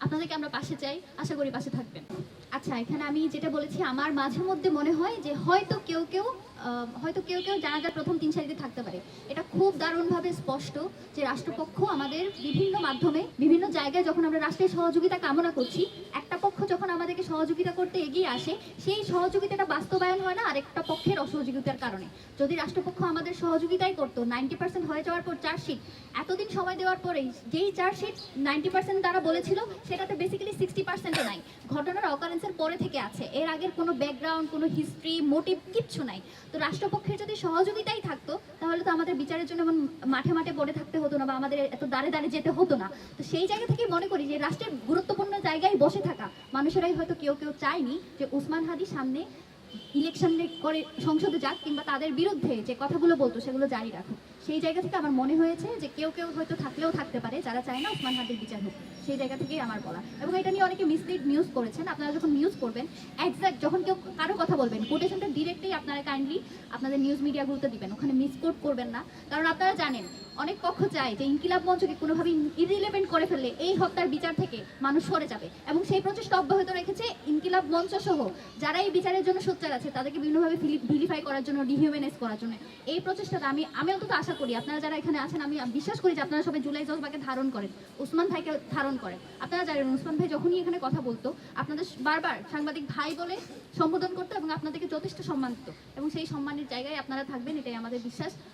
আপনাদেরকে আমরা পাশে চাই, আশা করি পাশে থাকবেন। আচ্ছা, এখানে আমি যেটা বলেছি, আমার মাঝে মধ্যে মনে হয় যে হয়তো কেউ কেউ জানাজার প্রথম 3 সারিতে থাকতে পারে। এটা খুব দারুণভাবে স্পষ্ট যে রাষ্ট্রপক্ষ আমাদের বিভিন্ন মাধ্যমে বিভিন্ন জায়গায় যখন আমরা রাষ্ট্রের সহযোগিতা কামনা করছি, একটা পক্ষ যখন আমাদেরকে সহযোগিতা করতে এগিয়ে আসে, সেই সহযোগিতাটা বাস্তবায়ন হয় না আরেকটা পক্ষের অসহযোগিতার কারণে। যদি রাষ্ট্রপক্ষ আমাদের সহযোগিতাই করতো, 90% হয়ে যাওয়ার পর চার্জশিট, এতদিন সময় দেওয়ার পরেই যেই চার্জশিট 90% তারা বলেছিল, সেটাতে বেসিক্যালি 60% নাই। ঘটনার অকারেন্সের পরে থেকে আছে, এর আগের কোনো ব্যাকগ্রাউন্ড, কোনো হিস্ট্রি, মোটিভ কিচ্ছু নাই। তো রাষ্ট্রপক্ষের যদি সহযোগিতাই থাকতো, তাহলে তো আমাদের বিচারের জন্য এমন মাঠে মাঠে পড়ে থাকতে হতো না, বা আমাদের এত দাঁড়ে দাঁড়ে যেতে হতো না। তো সেই জায়গা থেকে মনে করি যে রাষ্ট্রের গুরুত্বপূর্ণ জায়গায় বসে থাকা মানুষেরাই হয়তো কেউ চায়নি যে উসমান হাদি সামনে ইলেকশন করে সংসদে যাক, কিংবা তাদের বিরুদ্ধে যে কথাগুলো বলতো সেগুলো জারি রাখুক। সেই জায়গা থেকে আমার মনে হয়েছে যে কেউ হয়তো থাকলেও থাকতে পারে যারা চায় না উসমান হাদির বিচার হোক। সেই জায়গা থেকেই আমার বলা। এবং এটা নিয়ে অনেকে মিসলিড নিউজ করেছেন। আপনারা যখন নিউজ করবেন, এক্সাক্ট যখন কেউ কারো কথা বলবেন, কোটেশনটা ডিরেক্টলি আপনারা কাইন্ডলি আপনাদের নিউজ মিডিয়াগুলোতে দিবেন, ওখানে মিসকোট করবেন না। কারণ আপনারা জানেন অনেক পক্ষ চায় যে ইনকিলাব মঞ্চকে কোনোভাবে ইরিলেভেন্ট করে ফেললে এই হত্যার বিচার থেকে মানুষ সরে যাবে, এবং সেই প্রচেষ্টা অব্যাহত রেখেছে ইনকিলাব মঞ্চ সহ যারা এই বিচারের জন্য সোচ্চার আছে, তাদেরকে বিভিন্নভাবে ভিলিফাই করার জন্য, ডিহিউম্যানাইজ করার জন্য। এই প্রচেষ্টাটা আমি অন্তত আশা করি, আপনারা যারা এখানে আছেন, আমি বিশ্বাস করি যে আপনারা সবাই জুলাই জজবাকে ধারণ করেন, উসমান ভাইকে ধারণ করেন। আপনারা জানেন উসমান ভাই যখনই এখানে কথা বলতো, আপনাদের বারবার সাংবাদিক ভাই বলে সম্বোধন করতো এবং আপনাদেরকে যথেষ্ট সম্মান দিত, এবং সেই সম্মানের জায়গায় আপনারা থাকবেন, এটাই আমাদের বিশ্বাস।